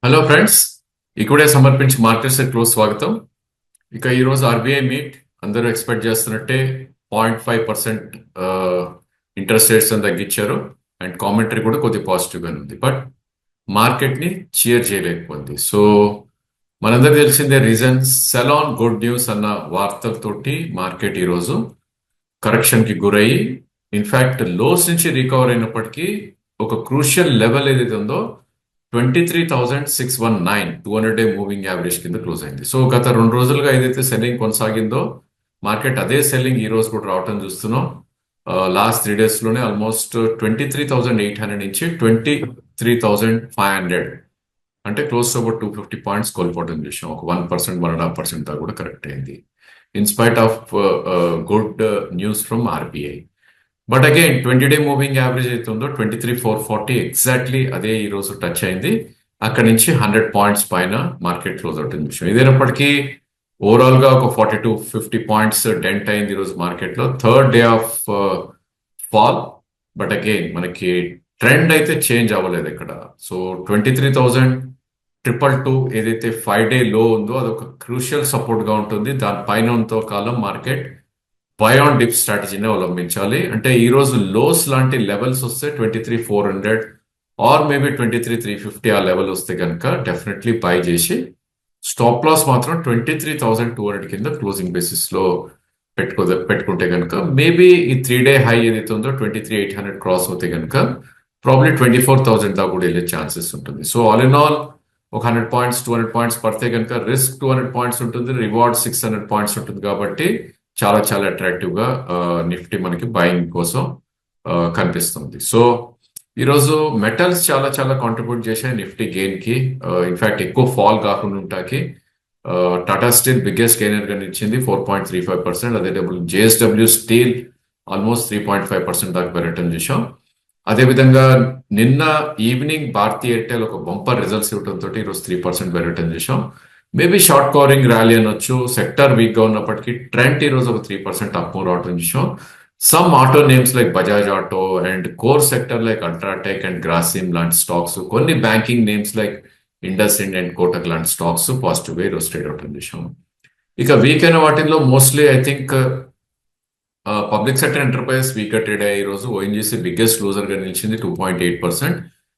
Hello friends, ఇక్కడే సమర్పించి markets close స్వాగతం. ఇక ఈరోజు ఆర్బీఐ మీట్ అందరూ ఎక్స్పెక్ట్ చేస్తున్నట్టే 0.5% ఇంట్రెస్ట్ రేట్స్ అని తగ్గించారు. అండ్ కామెంటరీ కూడా కొద్దిగా పాజిటివ్గానే ఉంది. బట్ మార్కెట్ని చీర్ చేయలేకపోయింది. సో మనందరికి తెలిసిందే reason cell on good news అన్న వార్తలతోటి మార్కెట్ ఈరోజు కరెక్షన్కి గురయ్యి ఇన్ఫ్యాక్ట్ లోస్ నుంచి రికవర్ అయినప్పటికీ ఒక క్రూషియల్ లెవెల్ ఏదైతే ఉందో 23,619 200 డే మూవింగ్ యావరేజ్ కింద క్లోజ్ అయింది. సో గత 2 రోజులుగా ఏదైతే సెల్లింగ్ కొనసాగిందో మార్కెట్ అదే సెల్లింగ్ ఈ రోజు కూడా రావటం చూస్తున్నాం. లాస్ట్ 3 days లోనే ఆల్మోస్ట్ 23,800 నుంచి 23,500 అంటే క్లోజ్ టు అబౌట్ 250 పాయింట్స్ కోల్పోవడం చూసాం. ఒక 1% 1.5% దాకా కూడా కరెక్ట్ అయింది in spite of good news from RBI. But again 20 day moving average అయితే ఉందో 23,440 ఎగ్జాక్ట్లీ అదే ఈ రోజు టచ్ అయింది. అక్కడి నుంచి 100 పాయింట్స్ పైన మార్కెట్ క్లోజ్ అవుతుంది విషయం. ఇదేనప్పటికీ ఓవరాల్ గా ఒక 40 to 50 పాయింట్స్ డెంట్ అయింది ఈ రోజు మార్కెట్ లో. Third day of fall. But again మనకి ట్రెండ్ అయితే చేంజ్ అవ్వలేదు ఇక్కడ. సో 23,222 ఏదైతే 5 డే లో ఉందో అదొక క్రూషియల్ సపోర్ట్ గా ఉంటుంది. దానిపైన ఉంతో కాలం మార్కెట్ బై ఆన్ డిప్ స్ట్రాటజీని అవలంబించాలి. అంటే ఈ రోజు లోస్ లాంటి లెవెల్స్ వస్తే 23,400 ఆర్ మేబీ 23,350 ఆ లెవెల్ వస్తే కనుక డెఫినెట్లీ బై చేసి స్టాప్ లాస్ మాత్రం 23,200 కింద క్లోజింగ్ బేసిస్ లో పెట్టుకుంటే కనుక మేబీ ఈ 3 డే హై ఏదైతే ఉందో 23,800 క్రాస్ అవుతే కనుక ప్రాబ్లీ 24,000 దాకా కూడా వెళ్ళే ఛాన్సెస్ ఉంటుంది. సో ఆల్ ఇన్ ఆల్ ఒక 100 పాయింట్స్ 200 పాయింట్స్ పడితే కనుక రిస్క్ 200 పాయింట్స్ ఉంటుంది, రివార్డ్ 600 పాయింట్స్ ఉంటుంది. కాబట్టి చాలా చాలా అట్రాక్టివ్ గా నిఫ్టీ మనకి బయింగ్ కోసం కనిపిస్తుంది. సో ఈరోజు మెటల్స్ చాలా చాలా కాంట్రిబ్యూట్ చేశాయి నిఫ్టీ గెయిన్ కి. ఇన్ఫాక్ట్ ఎక్కువ ఫాల్ కాకుండా ఉంటాకి టాటా స్టీల్ బిగ్గెస్ట్ గెయినర్ గా నిలిచింది 4.35%. అదే డబ్బులు జేఎస్డబ్ల్యూ స్టీల్ ఆల్మోస్ట్ 3.5% దాకా పెరగటం చూసాం. అదేవిధంగా నిన్న ఈవినింగ్ భారతీ ఎయిర్టెల్ ఒక బంపర్ రిజల్ట్స్ ఇవ్వడంతో ఈరోజు 3% పెరగటం చూసాం. మేబీ షార్ట్ కవరింగ్ ర్యాలీ అనొచ్చు. సెక్టర్ వీక్ గా ఉన్నప్పటికీ ట్రెండ్ ఈ రోజు ఒక 3% అప్ మూవ్ రావటం చూసాం. Some auto names like Bajaj auto and core sector like UltraTech and Grasim లాంటి స్టాక్స్, కొన్ని banking names like IndusInd and Kotak లాంటి స్టాక్స్ పాజిటివ్ గా ఈరోజు ట్రేడ్ అవటం చూసాం. ఇక వీక్ అయిన వాటిల్లో mostly I think public sector enterprises week గా ట్రేడ్ అయ్యే రోజు ఓఎన్జీసీ బిగ్గెస్ట్ లూజర్ గా నిలిచింది 2.8%.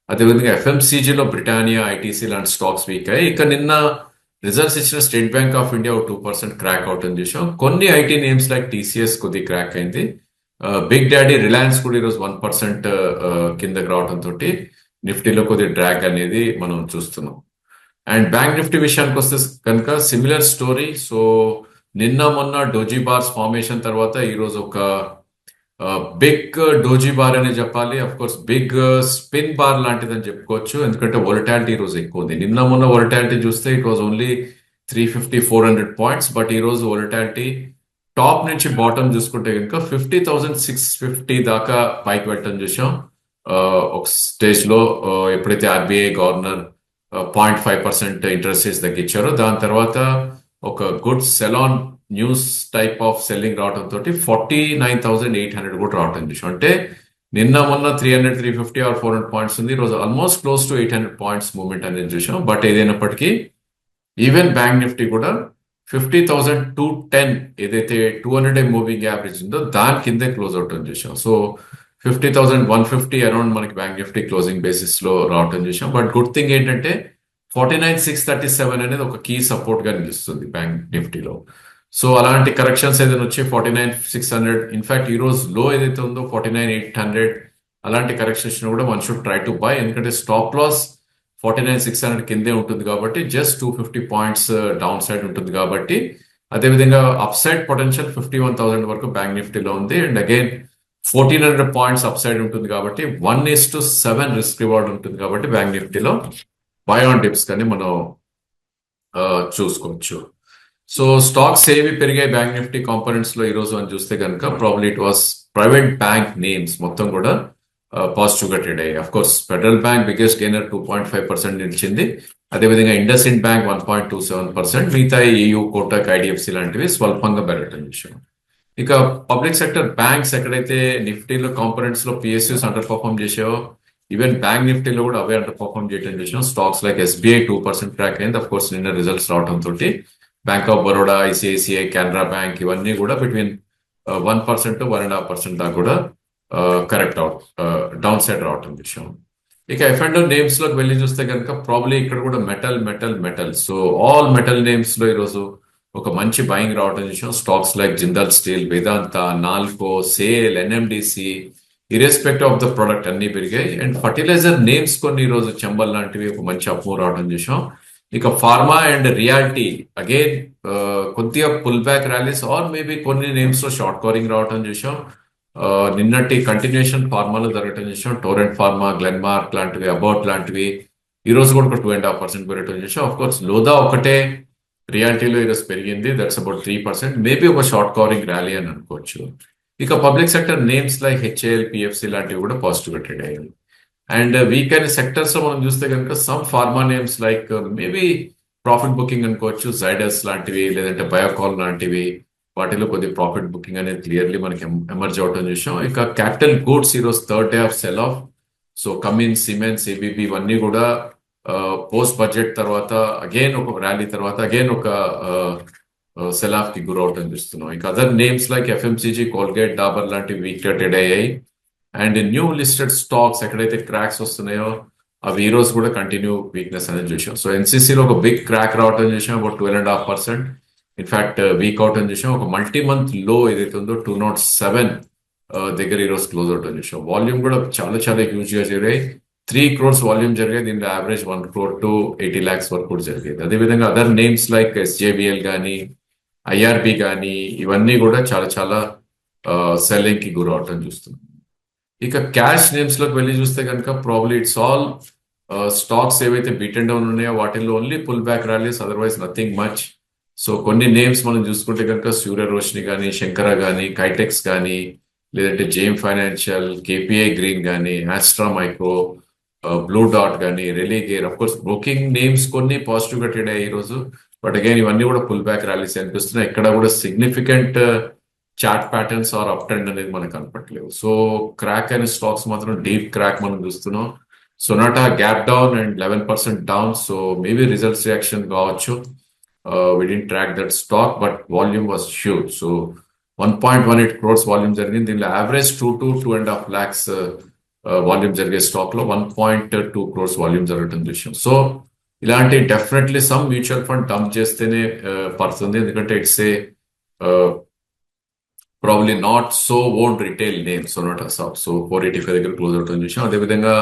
అదేవిధంగా ఎఫ్ఎంసీజీలో బ్రిటానియా ఐటీసీ లాంటి స్టాక్స్ వీక్ అయ్యాయి. ఇక నిన్న రిజల్ట్స్ ఇచ్చిన state bank of India 2% crack out అని చూసాం. కొన్ని ఐటీ నేమ్స్ లైక్ టీసీఎస్ కొద్ది క్రాక్ అయింది. బిగ్ డాడీ రిలయన్స్ కూడా ఈరోజు 1% కిందకి రావడంతో నిఫ్టీలో కొద్ది డ్రాగ్ అనేది మనం చూస్తున్నాం. అండ్ బ్యాంక్ నిఫ్టీ విషయానికి వస్తే కనుక సిమిలర్ స్టోరీ. సో నిన్న మొన్న డోజీ బార్స్ ఫార్మేషన్ తర్వాత ఈరోజు ఒక బిగ్ డోజీ బార్ అని చెప్పాలి. Of course big spin bar లాంటిది అని చెప్పుకోవచ్చు. ఎందుకంటే వొలటాలిటీ ఈ రోజు ఎక్కువ ఉంది. నిన్న మొన్న వొలటాలిటీ చూస్తే it was only 350-400 points. But ఈ రోజు వొలటాలిటీ టాప్ నుంచి బాటమ్ చూసుకుంటే కనుక 50,650 దాకా పైకి వెళ్ళటం చూసాం. ఒక స్టేజ్ లో ఎప్పుడైతే ఆర్బీఐ గవర్నర్ 0.5% ఇంట్రెస్ట్ రేట్స్ తగ్గించారో దాని తర్వాత ఒక good salon news type of selling రావడంతో 49,800 కూడా రావటం చూసాం. అంటే నిన్న మొన్న 300-350 ఆర్ 400 పాయింట్స్ ఉంది. ఈరోజు almost close to 800 points movement అనేది చూసాం. బట్ ఏదైనప్పటికీ ఈవెన్ బ్యాంక్ నిఫ్టీ కూడా 50,210 ఏదైతే 200 డే మూవింగ్ యావరేజ్ ఉందో దాని కిందే క్లోజ్ అవటం చూసాం. సో 50,150 అరౌండ్ మనకి బ్యాంక్ నిఫ్టీ క్లోజింగ్ బేసిస్ లో రావటం చూసాం. బట్ గుడ్ థింగ్ ఏంటంటే 49,637 అనేది ఒక కీ సపోర్ట్ గా నిలుస్తుంది బ్యాంక్ నిఫ్టీలో. సో అలాంటి కరెక్షన్స్ ఏదైనా వచ్చి 49,600 ఇన్ఫాక్ట్ ఈ రోజు లో ఏదైతే ఉందో 49,800 అలాంటి కరెక్షన్స్ కూడా one should try to buy. ఎందుకంటే స్టాప్ లాస్ 49,600 కిందే ఉంటుంది కాబట్టి జస్ట్ 250 పాయింట్స్ డౌన్ సైడ్ ఉంటుంది కాబట్టి. అదేవిధంగా అప్ సైడ్ పొటెన్షియల్ 51,000 వరకు బ్యాంక్ నిఫ్టీలో ఉంది. And again 1,400 points up side ఉంటుంది కాబట్టి 1:7 రిస్క్ రివార్డ్ ఉంటుంది కాబట్టి బ్యాంక్ నిఫ్టీలో బై ఆన్ డిప్స్ కానీ మనం చూసుకోవచ్చు. సో స్టాక్స్ ఏవి పెరిగాయి బ్యాంక్ నిఫ్టీ కాంపోనెంట్స్ లో ఈ రోజు అని చూస్తే కనుక probably it was private bank names మొత్తం కూడా పాజిటివ్ గా ట్రేడ్ అయ్యాయి. Of course federal bank biggest gainer 2.5% నిలిచింది. అదేవిధంగా ఇండస్ ఇండ్ బ్యాంక్ 1.27%, మిగతా ఏయూ కోటక్ ఐడిఎఫ్సి లాంటివి స్వల్పంగా పెరగటం విషయం. ఇక పబ్లిక్ సెక్టర్ బ్యాంక్స్ ఎక్కడైతే నిఫ్టీలో కాంపోనెంట్స్ లో పిఎస్యూస్ అండర్ పర్ఫార్మ్ చేసాయో ఈవెన్ బ్యాంక్ నిఫ్టీలో కూడా అవే అండర్ పర్ఫార్మ్ చేయడం చూసాం. స్టాక్స్ లైక్ ఎస్బీఐ 2% క్రాక్ అయింది. అఫ్ కోర్స్ నిన్న రిజల్ట్స్ రావడం తోటి bank of Baroda, ICICI, Canara bank ఇవన్నీ కూడా బిట్వీన్ 1% 1.5% దాకా కూడా కరెక్ట్ అవుట్ డౌన్ సైడ్ రావటం విషయం. ఇక ఎఫ్ అండ్ నేమ్స్ లోకి వెళ్ళి చూస్తే కనుక ప్రాబ్లీ ఇక్కడ కూడా metal metal metal, so all metal names లో ఈరోజు ఒక మంచి బయింగ్ రావడం చూసాం. Stocks like Jindal steel, Vedanta, NALCO, sale, NMDC, irrespective of the product అన్ని పెరిగాయి. అండ్ ఫర్టిలైజర్ నేమ్స్ కొన్ని ఈరోజు చంబల్ లాంటివి ఒక మంచి అప్మూవ్ రావడం చూసాం. ఇక ఫార్మా అండ్ రియాలిటీ అగైన్ కొద్దిగా pull back rallies or maybe కొన్ని నేమ్స్ లో షార్ట్ కవరింగ్ రావడం చూసాం. నిన్నటి కంటిన్యూషన్ ఫార్మాలో జరగటం చూసాం. టోరెంట్ ఫార్మా, గ్లెన్మార్క్ లాంటివి, అబౌట్ లాంటివి ఈ రోజు కూడా ఒక 2.5% పెరగటం చూసాం. ఆఫ్ కోర్స్ లోదా ఒకటే రియాలిటీలో ఈరోజు పెరిగింది, దట్స్ అబౌట్ 3%. మేబీ ఒక షార్ట్ కవరింగ్ ర్యాలీ అని అనుకోవచ్చు. ఇక public sector names like HAL, PFC లాంటివి కూడా పాజిటివ్ ట్రేడ్ అయ్యాయి. అండ్ వీక్ అయిన సెక్టర్స్ లో మనం చూస్తే కనుక some pharma names like maybe profit booking అనుకోవచ్చు, జైడస్ లాంటివి లేదంటే బయోకాల్ లాంటివి, వాటిలో కొద్ది ప్రాఫిట్ బుకింగ్ అనేది క్లియర్లీ మనకి ఎమర్జ్ అవటం చూసాం. ఇక క్యాపిటల్ గూడ్స్ ఈరోజు third day of cell of. So Cummins, siemens, ABB ఇవన్నీ కూడా పోస్ట్ బడ్జెట్ తర్వాత అగైన్ ఒక ర్యాలీ తర్వాత అగైన్ ఒక సెల్ ఆఫ్ కి గురవటం చూస్తున్నాం. ఇక other names like FMCG, Colgate, Dabur లాంటివి వీక్ ట్రేడ్ అయ్యాయి. అండ్ న్యూ లిస్టెడ్ స్టాక్స్ ఎక్కడైతే క్రాక్స్ వస్తున్నాయో అవి ఈ రోజు కూడా కంటిన్యూ వీక్నెస్ అనేది చూసాం. సో ఎన్సీసీలో ఒక బిగ్ క్రాక్ రావటం చూసాం, అబౌట్ 12.5%. ఇన్ఫాక్ట్ వీక్ అవుట్ అని చూసాం. ఒక మల్టీ మంత్ లో ఏదైతే ఉందో 207 దగ్గర ఈ రోజు క్లోజ్ అవుట్ అని చూసాం. వాల్యూమ్ కూడా చాలా చాలా హ్యూజ్ గా జరిగాయి. 3 crores వాల్యూమ్ జరిగాయి. దీంట్లో యావరేజ్ 1 crore to 80 lakhs వరకు కూడా జరిగేది. అదేవిధంగా అదర్ నేమ్స్ లైక్ ఎస్జేబిఎల్ కానీ, ఐఆర్బి కానీ ఇవన్నీ కూడా చాలా చాలా సెల్లింగ్ కి గురవటం చూస్తున్నాం. ఇక క్యాష్ నేమ్స్ లోకి వెళ్ళి చూస్తే కనుక ప్రాబ్లీ ఇట్స్ ఆల్ స్టాక్స్ ఏవైతే బీట్ అండ్ డౌన్ ఉన్నాయో వాటిల్లో only pull back rallies, otherwise nothing much. So కొన్ని నేమ్స్ మనం చూసుకుంటే కనుక సూర్య రోషిని కానీ, శంకర కానీ, కైటెక్స్ కానీ, లేదంటే జేమ్ ఫైనాన్షియల్, కేపీఐ గ్రీన్ కానీ, ఆస్ట్రా మైక్రో, బ్లూ డాట్ కానీ, Religare, of course broking names కొన్ని పాజిటివ్ గా ట్రేడ్ అయ్యాయి ఈ రోజు. బట్ అగైన్ ఇవన్నీ కూడా పుల్ బ్యాక్ ర్యాలీస్ అనిపిస్తున్నాయి. ఎక్కడ కూడా significant chart patterns or up trend అనేది మనకు కనపట్లేవు. సో క్రాక్ అయిన స్టాక్స్ మాత్రం డీప్ క్రాక్ మనం చూస్తున్నాం. Sonata gap down and 11% down. So maybe results reaction కావచ్చు. We didn't track that stock but volume was huge. So 1.18 crores volume జరిగింది. దీనిలో యావరేజ్ 2 to 2.5 lakhs వాల్యూమ్ జరిగే స్టాక్ లో 1.2 crores volume జరగటం విషయం. సో ఇలాంటి definitely some mutual fund dump చేస్తేనే పడుతుంది, ఎందుకంటే it's a probably not so own retail name Sonata stock. So 485 దగ్గర క్లోజ్ అవుతుంది చూసాం. అదేవిధంగా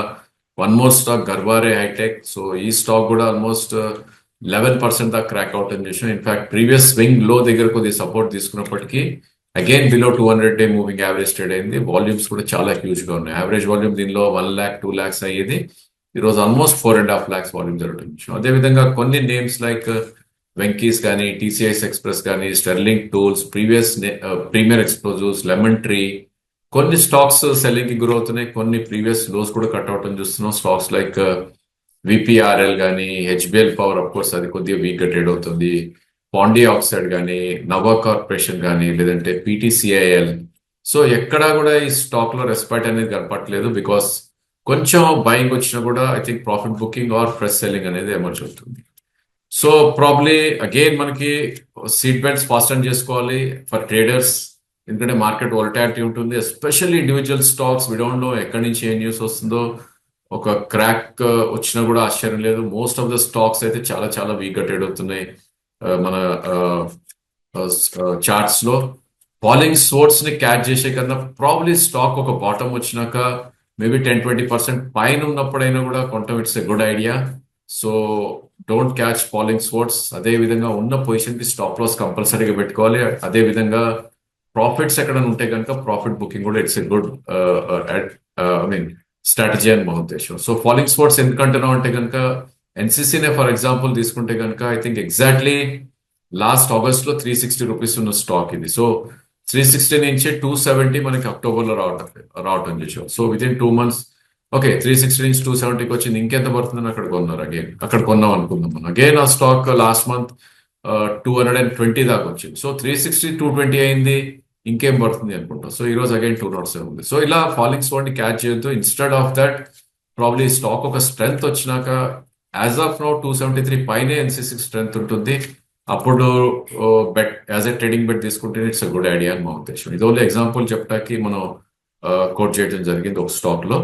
one more stock Garware Hitech. So ఈ స్టాక్ కూడా ఆల్మోస్ట్ 11% దాకా క్రాక్ అవుట్ అని చూసాం. ఇన్ఫాక్ట్ ప్రీవియస్ స్వింగ్ లో దగ్గర కొద్దిగా సపోర్ట్ తీసుకున్నప్పటికీ again below 200 day moving average trade అయింది. వాల్యూమ్స్ కూడా చాలా హ్యూజ్ గా ఉన్నాయి. యావరేజ్ వాల్యూమ్ దీనిలో 1 lakh 2 lakhs అయ్యేది, ఈ రోజు ఆల్మోస్ట్ 4.5 lakhs వాల్యూమ్ జరుగుతుంది. అదేవిధంగా కొన్ని నేమ్స్ లైక్ వెంకీస్ కానీ, టీసీఎస్ ఎక్స్ప్రెస్ కానీ, Sterling Tools, Premier Explosives, Lemon Tree, కొన్ని స్టాక్స్ సెల్లింగ్ కి గురవుతున్నాయి. కొన్ని ప్రీవియస్ లోస్ కూడా కట్ అవుట్ చూస్తున్నాం. స్టాక్స్ లైక్ విపిఆర్ఎల్ కానీ, హెచ్బిఎల్ పవర్, అఫ్ కోర్స్ అది కొద్దిగా వీక్ గా ట్రేడ్ అవుతుంది. పాండి ఆక్సైడ్ కానీ, నవా కార్పొరేషన్ కానీ, లేదంటే పీటీసీఐఎల్. సో ఎక్కడా కూడా ఈ స్టాక్ లో రెస్పెక్ట్ అనేది కనపట్లేదు, బికాస్ కొంచెం బయింగ్ వచ్చినా కూడా I think profit booking or fresh selling అనేది ఎమర్జ్ అవుతుంది. సో ప్రాబ్లీ అగైన్ మనకి సీట్ బెల్ట్స్ ఫాస్ట్ చేసుకోవాలి ఫర్ ట్రేడర్స్, ఎందుకంటే మార్కెట్ వోలటాలిటీ ఉంటుంది. Especially individual stocks we don't know ఎక్కడి నుంచి ఏ న్యూస్ వస్తుందో. ఒక క్రాక్ వచ్చినా కూడా ఆశ్చర్యం లేదు. మోస్ట్ ఆఫ్ ద స్టాక్స్ అయితే చాలా చాలా వీక్ గా ట్రేడ్ అవుతున్నాయి. మన చార్ట్స్ లో ఫాలింగ్ సోర్స్ ని క్యాచ్ చేసే కన్నా ప్రాబ్లీ స్టాక్ ఒక బాటమ్ వచ్చినాక మేబీ 10-20% పైన ఉన్నప్పుడైనా కూడా కొంటాం, it's a good idea. So don't catch falling source. అదే విధంగా ఉన్న పొజిషన్ కి స్టాప్ లాస్ కంపల్సరీగా పెట్టుకోవాలి. అదే విధంగా ప్రాఫిట్స్ ఎక్కడ ఉంటే కనుక ప్రాఫిట్ బుకింగ్ కూడా it's a good I mean strategy అని మా ఉద్దేశం. సో ఫాలింగ్ స్పోర్ట్స్ ఎందుకంటున్నాం అంటే కనుక ఎన్సీసీనే ఫర్ ఎగ్జాంపుల్ తీసుకుంటే కనుక I think exactly last August లో 360 రూపీస్ ఉన్న స్టాక్ ఇది. సో 360 నుంచి 270 మనకి అక్టోబర్ లో రావటం చేసాం. So with in 2 months okay 360 నుంచి 270కి వచ్చింది. ఇంకెంత పడుతుందని అక్కడ కొన్నారు. అగైన్ అక్కడ కొన్నాం అనుకుందాం మనం. అగైన్ ఆ స్టాక్ లాస్ట్ మంత్ 220 దాకా వచ్చింది. సో 360 220 అయింది, ఇంకేం పడుతుంది అనుకుంటాం. సో ఈ రోజు అగైన్ 207 ఉంది. సో ఇలా ఫాలింగ్ స్పాట్ ని క్యాచ్ చేయొద్దు. Instead of that probably stock ఒక స్ట్రెంగ్త్ వచ్చినాక యాజ్ ఆఫ్ నో 273 పైనే ఎన్సీసీ స్ట్రెంగ్త్ ఉంటుంది. అప్పుడు bet as a trading bet తీసుకుంటే ఇట్స్ అ గుడ్ ఐడియా అని మా ఉద్దేశం. ఇది ఓన్లీ ఎగ్జాంపుల్ చెప్పడానికి మనం కోట్ చేయడం జరిగింది ఒక స్టాక్ లో.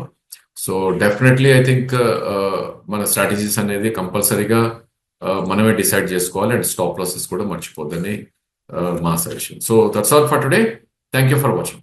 సో డెఫినెట్లీ ఐ థింక్ మన స్ట్రాటజీస్ అనేది కంపల్సరీగా మనమే డిసైడ్ చేసుకోవాలి, అండ్ స్టాప్ లాసెస్ కూడా మర్చిపోద్దని మా suggestion. So that's all for today. Thank you for watching.